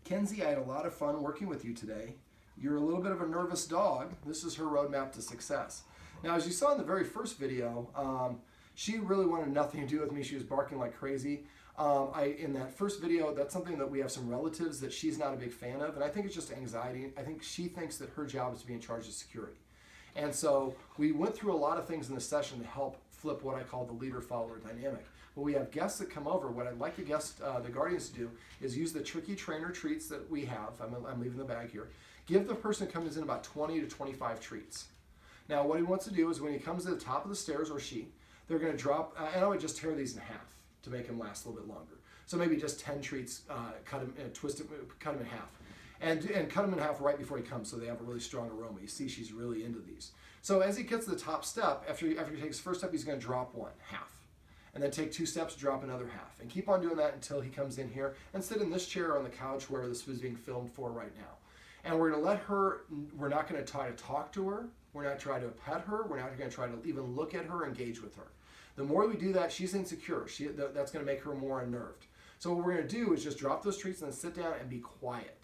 Kenzie, I had a lot of fun working with you today. You're a little bit of a nervous dog. This is her roadmap to success. Now, as you saw in the very first video, she really wanted nothing to do with me. She was barking like crazy. In that first video, that's something that we have some relatives that she's not a big fan of, and I think it's just anxiety. I think she thinks that her job is to be in charge of security. And so we went through a lot of things in this session to help flip what I call the leader-follower dynamic. When we have guests that come over, what I'd like the guardians to do is use the tricky trainer treats that we have. I'm leaving the bag here. Give the person who comes in about 20 to 25 treats. Now what he wants to do is when he comes to the top of the stairs, or she, they're going to drop, and I would just tear these in half to make them last a little bit longer. So maybe just 10 treats, cut them in half. And cut them in half right before he comes so they have a really strong aroma. You see she's really into these. So as he gets to the top step, after he takes his first step, he's going to drop one, half. And then take 2 steps, drop another half. And keep on doing that until he comes in here and sit in this chair on the couch where this was being filmed for right now. And we're going to let her, we're not going to try to talk to her. We're not trying to pet her. We're not going to try to even look at her, engage with her. The more we do that, she's insecure. That's going to make her more unnerved. So what we're going to do is just drop those treats and then sit down and be quiet.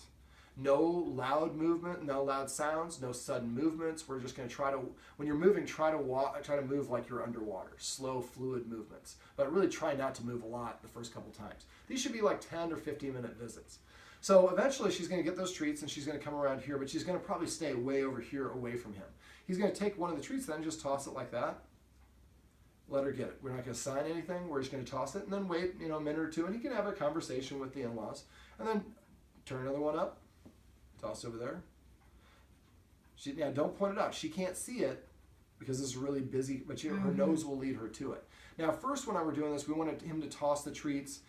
No loud movement, no loud sounds, no sudden movements. We're just going to try to, when you're moving, try to move like you're underwater. Slow, fluid movements. But really try not to move a lot the first couple times. These should be like 10 or 15-minute visits. So eventually she's going to get those treats and she's going to come around here, but she's going to probably stay way over here away from him. He's going to take one of the treats, then just toss it like that. Let her get it. We're not going to sign anything. We're just going to toss it and then wait, a minute or two, and he can have a conversation with the in-laws. And then turn another one up. Toss over there. Now don't point it out. She can't see it because this is really busy, but her nose will lead her to it. Now first when I were doing this, we wanted him to toss the treats.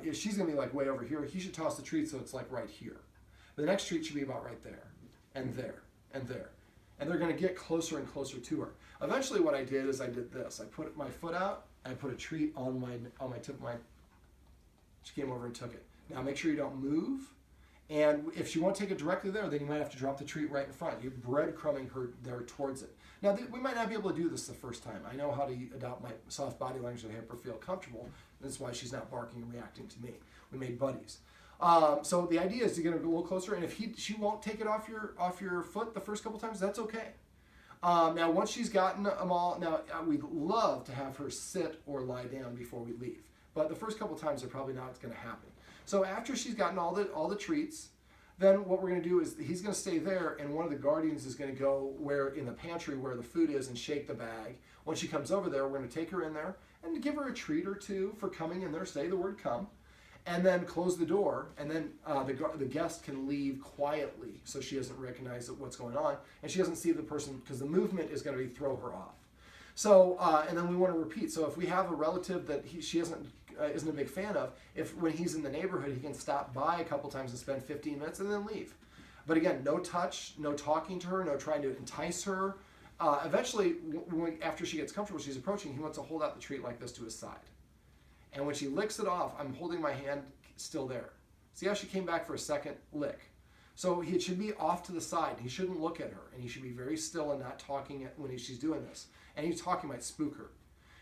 If she's going to be like way over here, he should toss the treats so it's like right here. But the next treat should be about right there, and there, and there. And they're going to get closer and closer to her. Eventually what I did is I did this. I put my foot out, and I put a treat on my tip of my, she came over and took it. Now make sure you don't move. And if she won't take it directly there, then you might have to drop the treat right in front. You're breadcrumbing her there towards it. Now, we might not be able to do this the first time. I know how to adopt my soft body language to help her feel comfortable. That's why she's not barking and reacting to me. We made buddies. So the idea is to get her a little closer, and if she won't take it off your foot the first couple times, that's okay. Now, once she's gotten them all, now we'd love to have her sit or lie down before we leave. But the first couple times, they're probably not going to happen. So after she's gotten all the treats, then what we're going to do is he's going to stay there, and one of the guardians is going to go in the pantry where the food is and shake the bag. When she comes over there, we're going to take her in there and give her a treat or two for coming in there, say the word come, and then close the door, and then the guest can leave quietly so she doesn't recognize what's going on, and she doesn't see the person because the movement is going to throw her off. So, and then we want to repeat. So if we have a relative that she isn't a big fan of, when he's in the neighborhood, he can stop by a couple times and spend 15 minutes and then leave. But again, no touch, no talking to her, no trying to entice her. Eventually, after she gets comfortable, she's approaching, he wants to hold out the treat like this to his side. And when she licks it off, I'm holding my hand still there. See how she came back for a second lick? So it should be off to the side. He shouldn't look at her, and he should be very still and not talking when she's doing this. And he's talking might spook her.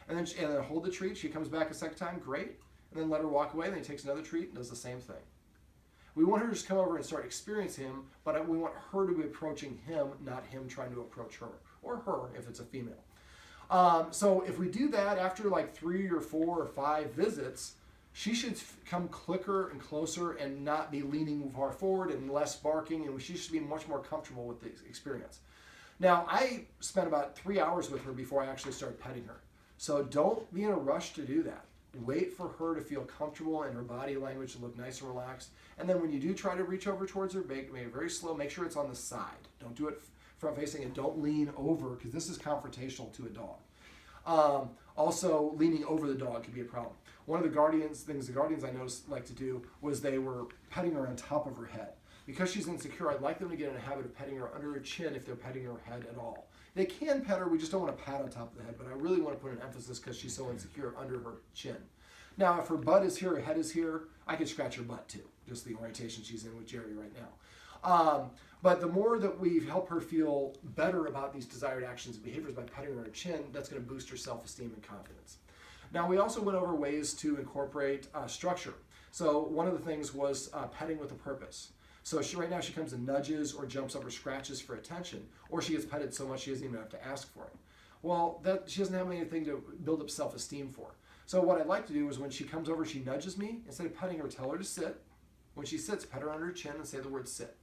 And then hold the treat. She comes back a second time, great. And then let her walk away. Then he takes another treat and does the same thing. We want her to just come over and start experiencing him, but we want her to be approaching him, not him trying to approach her, or her if it's a female. So if we do that after like 3 or 4 or 5 visits, she should come quicker and closer and not be leaning far forward and less barking, and she should be much more comfortable with the experience. Now, I spent about 3 hours with her before I actually started petting her. So don't be in a rush to do that. Wait for her to feel comfortable and her body language to look nice and relaxed. And then when you do try to reach over towards her, make it very slow. Make sure it's on the side. Don't do it front facing, and don't lean over because this is confrontational to a dog. Also, leaning over the dog could be a problem. One of the things the guardians I noticed like to do was they were petting her on top of her head. Because she's insecure, I'd like them to get in a habit of petting her under her chin if they're petting her head at all. They can pet her, we just don't want to pat on top of the head, but I really want to put an emphasis because she's so insecure under her chin. Now, if her butt is here, her head is here, I could scratch her butt too, just the orientation she's in with Jerry right now. But the more that we help her feel better about these desired actions and behaviors by petting her on her chin, that's going to boost her self-esteem and confidence. Now, we also went over ways to incorporate structure. So one of the things was petting with a purpose. So right now she comes and nudges or jumps up or scratches for attention, or she gets petted so much she doesn't even have to ask for it. Well, she doesn't have anything to build up self-esteem for. So what I'd like to do is when she comes over, she nudges me. Instead of petting her, tell her to sit. When she sits, pet her under her chin and say the word sit.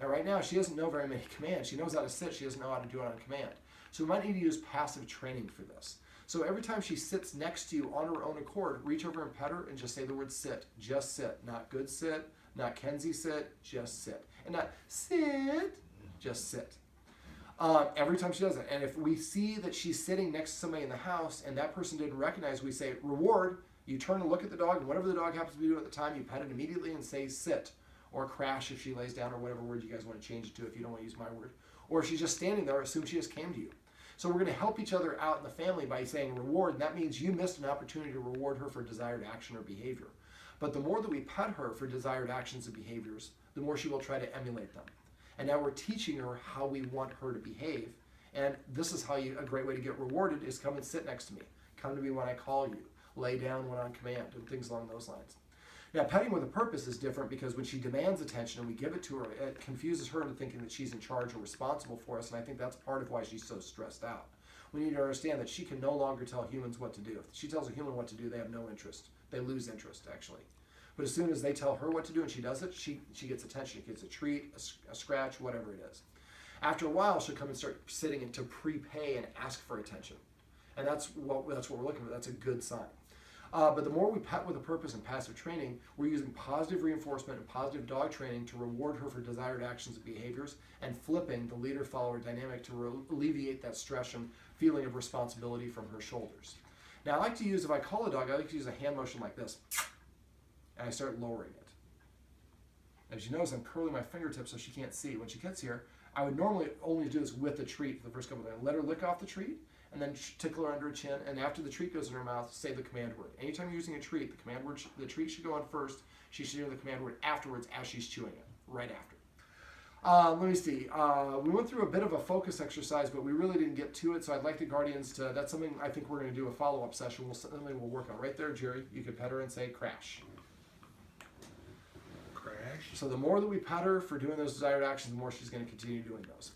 Now right now, she doesn't know very many commands. She knows how to sit, she doesn't know how to do it on command. So we might need to use passive training for this. So every time she sits next to you on her own accord, reach over and pet her and just say the word sit. Just sit. Not good sit, not Kenzie sit, just sit. And not sit, just sit. Every time she does it. And if we see that she's sitting next to somebody in the house and that person didn't recognize, we say reward. You turn and look at the dog, and whatever the dog happens to be doing at the time, you pet it immediately and say sit. Or crash if she lays down, or whatever word you guys want to change it to if you don't want to use my word. Or if she's just standing there, assume she just came to you. So we're going to help each other out in the family by saying reward, and that means you missed an opportunity to reward her for desired action or behavior. But the more that we pet her for desired actions and behaviors, the more she will try to emulate them. And now we're teaching her how we want her to behave. And this is how a great way to get rewarded is come and sit next to me. Come to me when I call you. Lay down when on command, and things along those lines. Now, petting with a purpose is different because when she demands attention and we give it to her, it confuses her into thinking that she's in charge or responsible for us, and I think that's part of why she's so stressed out. We need to understand that she can no longer tell humans what to do. If she tells a human what to do, they have no interest. They lose interest, actually. But as soon as they tell her what to do and she does it, she gets attention. She gets a treat, a scratch, whatever it is. After a while, she'll come and start sitting and to prepay and ask for attention. And that's what we're looking for. That's a good sign. But the more we pet with a purpose and passive training, we're using positive reinforcement and positive dog training to reward her for desired actions and behaviors, and flipping the leader-follower dynamic to alleviate that stress and feeling of responsibility from her shoulders. Now, I like to use, if I call a dog, I like to use a hand motion like this, and I start lowering it. As you notice, I'm curling my fingertips so she can't see. When she gets here, I would normally only do this with the treat for the first couple of times. Let her lick off the treat, and then tickle her under her chin, and after the treat goes in her mouth, say the command word. Anytime you're using a treat, the command word, the treat should go on first. She should hear the command word afterwards as she's chewing it, right after. Let me see. We went through a bit of a focus exercise, but we really didn't get to it, so I'd like the guardians to, that's something I think we're going to do a follow-up session. Something we'll work on. Right there, Jerry, you can pet her and say crash. Crash. So the more that we pet her for doing those desired actions, the more she's going to continue doing those.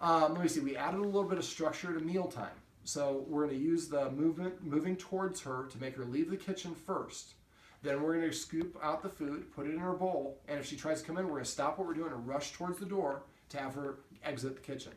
Let me see. We added a little bit of structure to mealtime. So we're going to use the moving towards her to make her leave the kitchen first. Then we're going to scoop out the food, put it in her bowl, and if she tries to come in, we're going to stop what we're doing and rush towards the door to have her exit the kitchen.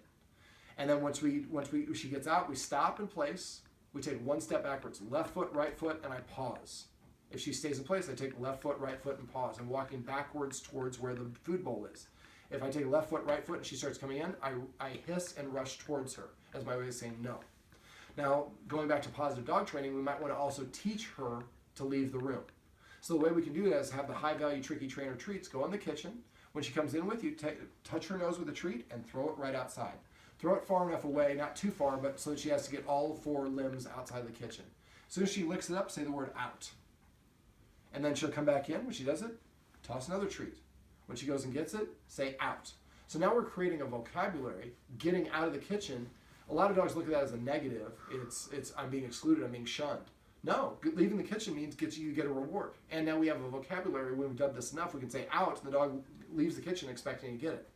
And then once she gets out, we stop in place. We take one step backwards, left foot, right foot, and I pause. If she stays in place, I take left foot, right foot, and pause. I'm walking backwards towards where the food bowl is. If I take left foot, right foot, and she starts coming in, I hiss and rush towards her as my way of saying no. Now, going back to positive dog training, we might want to also teach her to leave the room. So the way we can do that is have the high-value tricky trainer treats go in the kitchen. When she comes in with you, touch her nose with a treat and throw it right outside. Throw it far enough away, not too far, but so that she has to get all 4 limbs outside the kitchen. As soon as she licks it up, say the word out. And then she'll come back in. When she does it, toss another treat. When she goes and gets it, say out. So now we're creating a vocabulary, getting out of the kitchen. A lot of dogs look at that as a negative. It's I'm being excluded, I'm being shunned. No, leaving the kitchen means you get a reward. And now we have a vocabulary. When we've done this enough, we can say out, and the dog leaves the kitchen expecting to get it.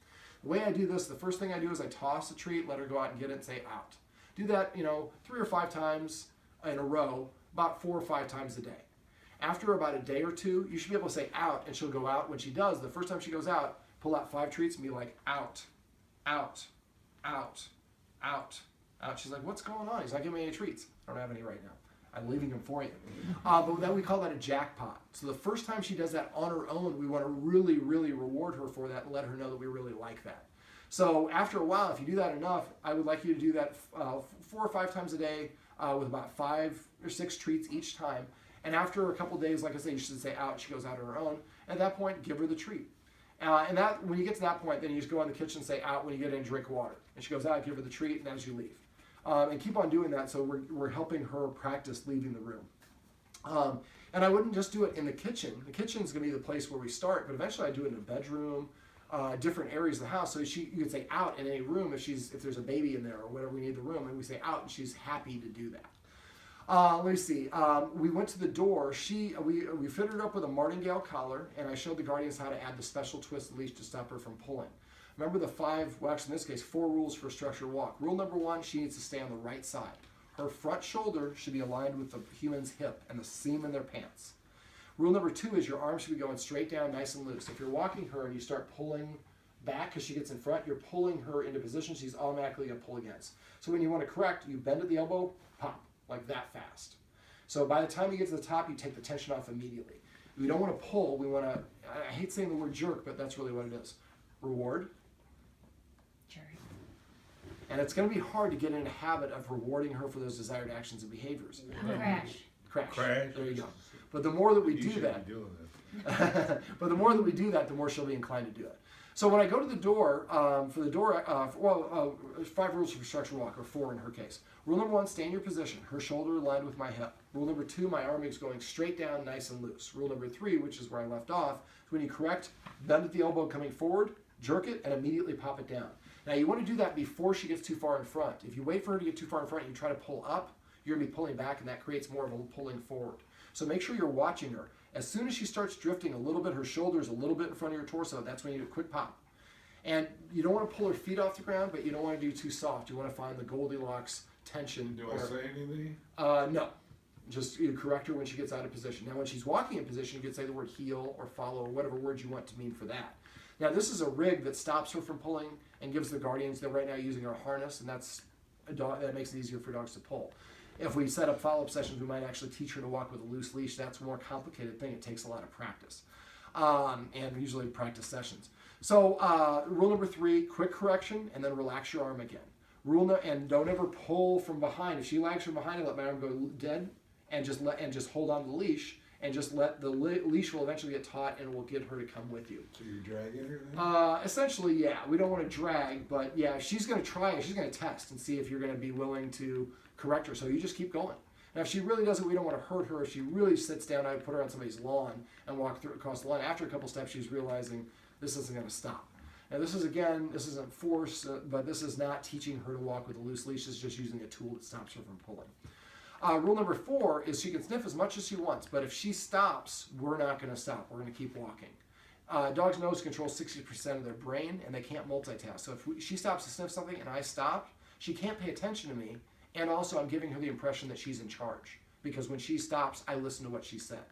The way I do this, the first thing I do is I toss a treat, let her go out and get it, and say out. Do that, 3 or 5 times in a row, about 4 or 5 times a day. After about a day or 2, you should be able to say out, and she'll go out. When she does, the first time she goes out, pull out 5 treats and be like out, out, out, out, out. She's like, what's going on? He's not giving me any treats. I don't have any right now. I'm leaving them for you. But then we call that a jackpot. So the first time she does that on her own, we want to really, really reward her for that and let her know that we really like that. So after a while, if you do that enough, I would like you to do that 4 or 5 times a day with about 5 or 6 treats each time. And after a couple days, like I say, you should say out. She goes out on her own. At that point, give her the treat. And that when you get to that point, then you just go in the kitchen and say out when you get in and drink water. And she goes out, give her the treat, and as you leave. And keep on doing that, so we're helping her practice leaving the room. And I wouldn't just do it in the kitchen. The kitchen is going to be the place where we start, but eventually I do it in a bedroom, different areas of the house. So you could say out in a room if there's a baby in there or whatever we need the room, and we say out, and she's happy to do that. Let me see. We went to the door. We fitted her up with a martingale collar, and I showed the guardians how to add the special twist leash to stop her from pulling. Remember the in this case, 4 rules for a structured walk. Rule number 1, she needs to stay on the right side. Her front shoulder should be aligned with the human's hip and the seam in their pants. Rule number 2 is your arms should be going straight down, nice and loose. If you're walking her and you start pulling back because she gets in front, you're pulling her into position she's automatically going to pull against. So when you want to correct, you bend at the elbow, pop, like that fast. So by the time you get to the top, you take the tension off immediately. We don't want to pull. We want to, I hate saying the word jerk, but that's really what it is. Reward. Jerk. And it's going to be hard to get in a habit of rewarding her for those desired actions and behaviors. Crash. There you go. But the more that we do that, but the more that we do that, the more she'll be inclined to do it. So when I go to the door, 5 rules for structured walk, or 4 in her case. Rule number 1, stay in your position. Her shoulder aligned with my hip. Rule number 2, my arm is going straight down, nice and loose. Rule number 3, which is where I left off, is when you correct, bend at the elbow coming forward, jerk it, and immediately pop it down. Now you want to do that before she gets too far in front. If you wait for her to get too far in front and you try to pull up, you're going to be pulling back, and that creates more of a pulling forward. So make sure you're watching her. As soon as she starts drifting a little bit, her shoulders a little bit in front of your torso, that's when you do a quick pop. And you don't want to pull her feet off the ground, but you don't want to do too soft. You want to find the Goldilocks tension. Do I say anything? No. Just you correct her when she gets out of position. Now, when she's walking in position, you could say the word heel or follow or whatever word you want to mean for that. Now, this is a rig that stops her from pulling and gives the guardians, they're right now using our harness, and that makes it easier for dogs to pull. If we set up follow-up sessions, we might actually teach her to walk with a loose leash. That's a more complicated thing. It takes a lot of practice, and usually practice sessions. So rule number 3, quick correction, and then relax your arm again. And don't ever pull from behind. If she lags from behind, I let my arm go dead, and just hold on to the leash, and just let the leash will eventually get taut, and it will get her to come with you. So you're dragging her then? Essentially, yeah. We don't want to drag, but yeah, she's going to try it. She's going to test and see if you're going to be willing to correct her. So you just keep going. Now, if she really doesn't, we don't want to hurt her. If she really sits down, I would put her on somebody's lawn and walk across the lawn. After a couple steps, she's realizing this isn't going to stop. Now, this isn't force, but this is not teaching her to walk with a loose leash. It's just using a tool that stops her from pulling. Rule number 4 is she can sniff as much as she wants, but if she stops, we're not going to stop. We're going to keep walking. Dogs' nose controls 60% of their brain, and they can't multitask. So if she stops to sniff something and I stop, she can't pay attention to me, and also I'm giving her the impression that she's in charge, because when she stops, I listen to what she said.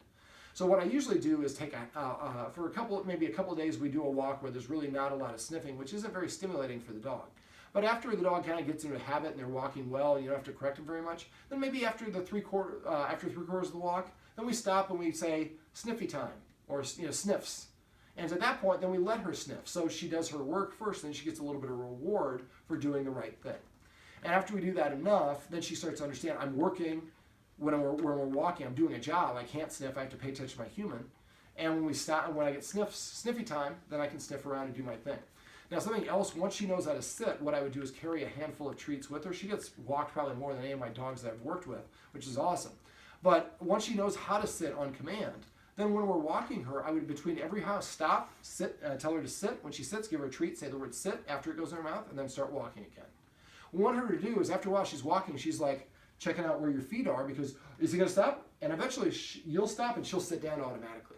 So what I usually do is take for maybe a couple of days, we do a walk where there's really not a lot of sniffing, which isn't very stimulating for the dog. But after the dog kind of gets into a habit and they're walking well, you don't have to correct them very much, then maybe after 3/4 of the walk, then we stop and we say sniffy time, or sniffs. And at that point, then we let her sniff. So she does her work first, and then she gets a little bit of reward for doing the right thing. And after we do that enough, then she starts to understand, I'm working. When we're walking, I'm doing a job. I can't sniff. I have to pay attention to my human. And when we stop, when I get sniffy time, then I can sniff around and do my thing. Now, something else, once she knows how to sit, what I would do is carry a handful of treats with her. She gets walked probably more than any of my dogs that I've worked with, which is awesome. But once she knows how to sit on command, then when we're walking her, I would, between every house, stop, sit, tell her to sit. When she sits, give her a treat, say the word sit after it goes in her mouth, and then start walking again. What I want her to do is, after a while, she's walking, she's like checking out where your feet are, because is he going to stop? And eventually, you'll stop, and she'll sit down automatically.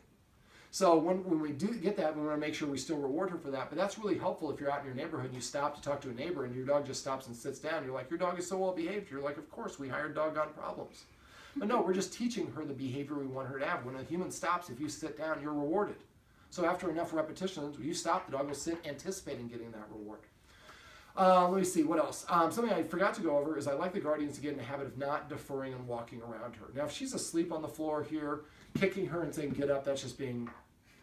So when we do get that, we want to make sure we still reward her for that. But that's really helpful if you're out in your neighborhood and you stop to talk to a neighbor and your dog just stops and sits down. You're like, your dog is so well behaved. You're like, of course, we hired doggone problems. But no, we're just teaching her the behavior we want her to have. When a human stops, if you sit down, you're rewarded. So after enough repetitions, when you stop, the dog will sit anticipating getting that reward. Let me see, what else? Something I forgot to go over is I like the guardians to get in the habit of not deferring and walking around her. Now, if she's asleep on the floor here, kicking her and saying, get up, that's just being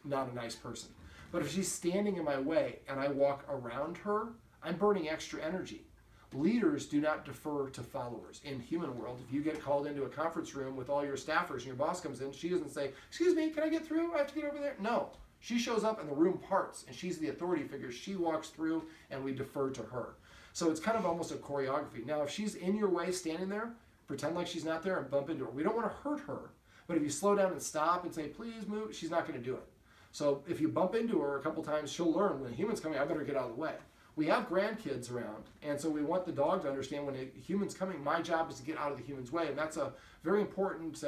not a nice person. But if she's standing in my way and I walk around her, I'm burning extra energy. Leaders do not defer to followers. In human world, if you get called into a conference room with all your staffers and your boss comes in, she doesn't say, excuse me, can I get through? I have to get over there. No. She shows up and the room parts, and she's the authority figure. She walks through and we defer to her. So it's kind of almost a choreography. Now, if she's in your way standing there, pretend like she's not there and bump into her. We don't want to hurt her. But if you slow down and stop and say, please move, she's not going to do it. So if you bump into her a couple times, she'll learn when a human's coming, I better get out of the way. we have grandkids around, and so we want the dog to understand when a human's coming, my job is to get out of the human's way, and that's a very important,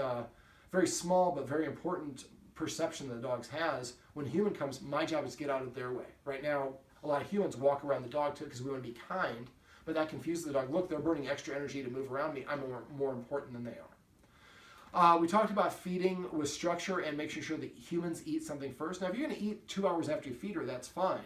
very small but very important perception that the dogs has. When a human comes, my job is to get out of their way. Right now, a lot of humans walk around the dog too because we want to be kind, but that confuses the dog. Look, they're burning extra energy to move around me. I'm more important than they are. We talked about feeding with structure and making sure that humans eat something first. Now, if you're going to eat 2 hours after you feed her, that's fine.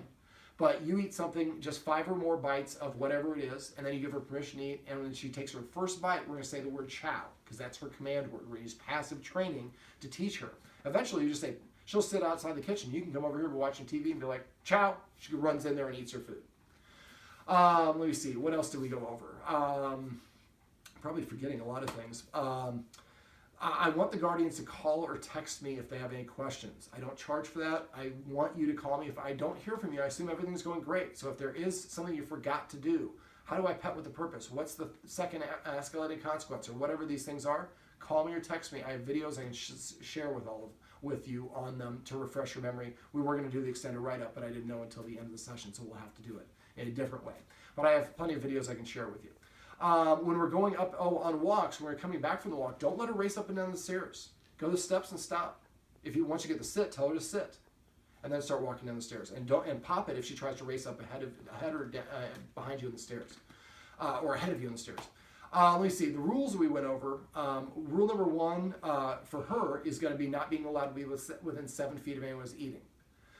But you eat something, just 5 or more bites of whatever it is, and then you give her permission to eat. And when she takes her first bite, we're going to say the word chow, because that's her command word. We're going to use passive training to teach her. Eventually, you just say, she'll sit outside the kitchen. You can come over here, be watching TV, and be like, chow. She runs in there and eats her food. Let me see. What else did we go over? Probably forgetting a lot of things. I want the guardians to call or text me if they have any questions. I don't charge for that. I want you to call me. If I don't hear from you, I assume everything's going great. So if there is something you forgot to do, how do I pet with a purpose? What's the second escalating consequence, or whatever these things are? Call me or text me. I have videos I can share with you on them to refresh your memory. We were going to do the extended write-up, but I didn't know until the end of the session, so we'll have to do it in a different way. But I have plenty of videos I can share with you. When we're going up on walks, when we're coming back from the walk, don't let her race up and down the stairs. Go the steps and stop. Once you get to sit, tell her to sit, and then start walking down the stairs. And pop it if she tries to race up ahead or behind you in the stairs, or ahead of you in the stairs. Let me see the rules we went over. Rule number 1 for her is going to be not being allowed to be within 7 feet of anyone's eating.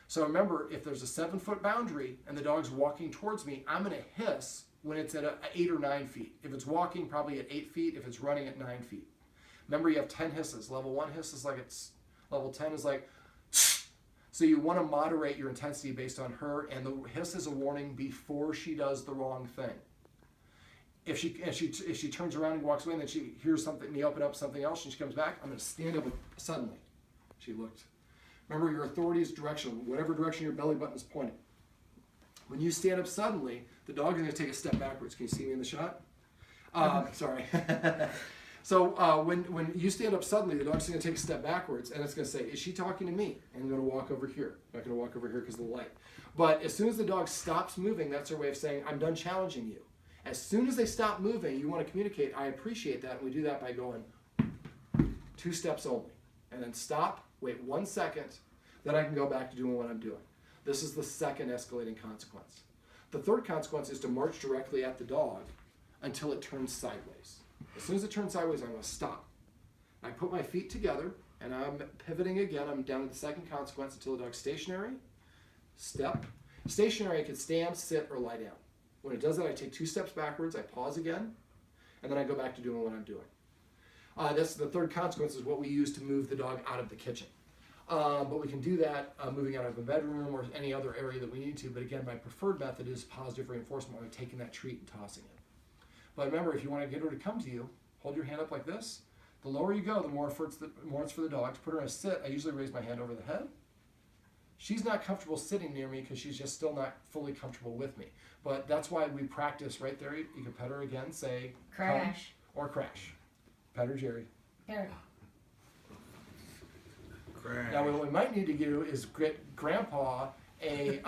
So remember, if there's a 7-foot boundary and the dog's walking towards me, I'm going to hiss when it's at 8 or 9 feet. If it's walking, probably at 8 feet. If it's running, at 9 feet. Remember, you have 10 hisses. Level 1 hiss is like level 10 is like, so you want to moderate your intensity based on her, and the hiss is a warning before she does the wrong thing. If she turns around and walks away, and then she hears something, me open up something else, and she comes back, I'm going to stand up suddenly. She looked. Remember, your authority is direction, whatever direction your belly button is pointing. When you stand up suddenly, the dog is going to take a step backwards. Can you see me in the shot? Sorry. So when you stand up suddenly, the dog's going to take a step backwards, and it's going to say, is she talking to me? And I'm going to walk over here. I'm not going to walk over here because of the light. But as soon as the dog stops moving, that's their way of saying, I'm done challenging you. As soon as they stop moving, you want to communicate, I appreciate that, and we do that by going 2 steps only. And then stop, wait 1 second, then I can go back to doing what I'm doing. This is the second escalating consequence. The third consequence is to march directly at the dog until it turns sideways. As soon as it turns sideways, I'm going to stop. I put my feet together, and I'm pivoting again. I'm down to the second consequence until the dog's stationary. Step. Stationary, I can stand, sit, or lie down. When it does that, I take 2 steps backwards, I pause again, and then I go back to doing what I'm doing. That's the third consequence, is what we use to move the dog out of the kitchen. But we can do that moving out of the bedroom or any other area that we need to. But again, my preferred method is positive reinforcement, where I'm taking that treat and tossing it. But remember, if you want to get her to come to you, hold your hand up like this. The lower you go, the more it's for the dog. To put her in a sit, I usually raise my hand over the head. She's not comfortable sitting near me because she's just still not fully comfortable with me. But that's why we practice right there. You can pet her again, say crash. Come, or crash. Pet her, Jerry. There. Crash. Now, what we might need to do is get Grandpa a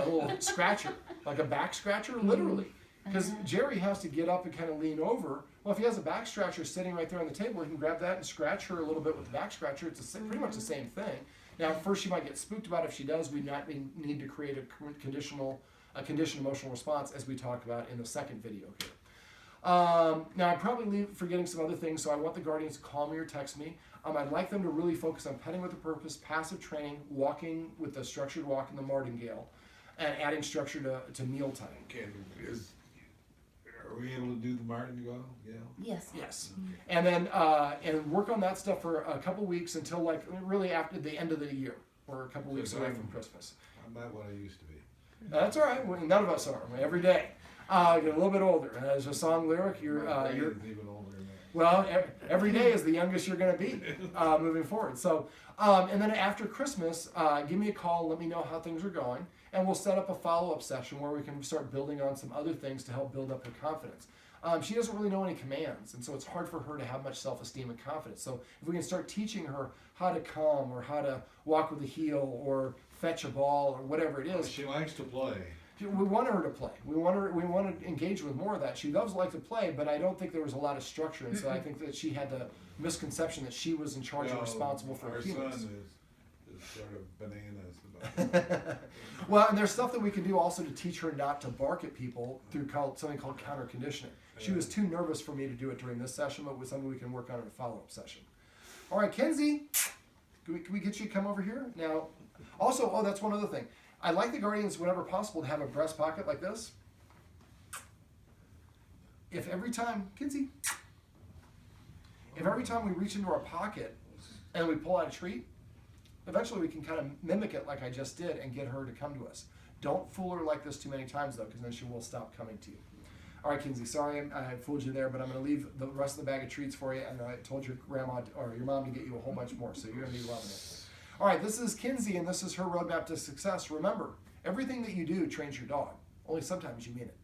little scratcher, like a back scratcher, literally. Because Jerry has to get up and kind of lean over. Well, if he has a back scratcher sitting right there on the table, he can grab that and scratch her a little bit with the back scratcher. It's pretty much the same thing. Now, first she might get spooked about it. If she does, we need to create a conditioned emotional response, as we talked about in the second video here. Now, I'm probably forgetting some other things, so I want the guardians to call me or text me. I'd like them to really focus on petting with a purpose, passive training, walking with a structured walk in the martingale, and adding structure to mealtime. Are we able to do the martingale? Yeah. Yes. Yes. And then and work on that stuff for a couple weeks until like really after the end of the year, or a couple weeks away from Christmas. I'm not what I used to be. That's all right. None of us are. Every day. Get a little bit older. And as a song lyric, you're even older than that. well, every day is the youngest you're going to be moving forward. So, and then after Christmas, give me a call. Let me know how things are going. And we'll set up a follow-up session where we can start building on some other things to help build up her confidence. She doesn't really know any commands, and so it's hard for her to have much self-esteem and confidence. So if we can start teaching her how to come, or how to walk with a heel, or fetch a ball, or whatever it is. She likes to play. We want her to play. We want to engage with more of that. She does like to play, but I don't think there was a lot of structure, and so I think that she had the misconception that she was in charge and responsible for her Our humans. son is sort of bananas about it. Well, and there's stuff that we can do also to teach her not to bark at people through something called counter conditioning. She was too nervous for me to do it during this session, but it was something we can work on in a follow-up session. All right, Kenzie, can we get you to come over here? Now, also, oh, that's one other thing. I like the Guardians, whenever possible, to have a breast pocket like this. If every time, Kenzie, if every time we reach into our pocket and we pull out a treat, eventually we can kind of mimic it like I just did and get her to come to us. Don't fool her like this too many times, though, because then she will stop coming to you. All right, Kenzie, sorry I fooled you there, but I'm going to leave the rest of the bag of treats for you, and I told your grandma or your mom to get you a whole bunch more, so you're going to be loving it. All right, this is Kenzie, and this is her roadmap to success. Remember, everything that you do trains your dog, only sometimes you mean it.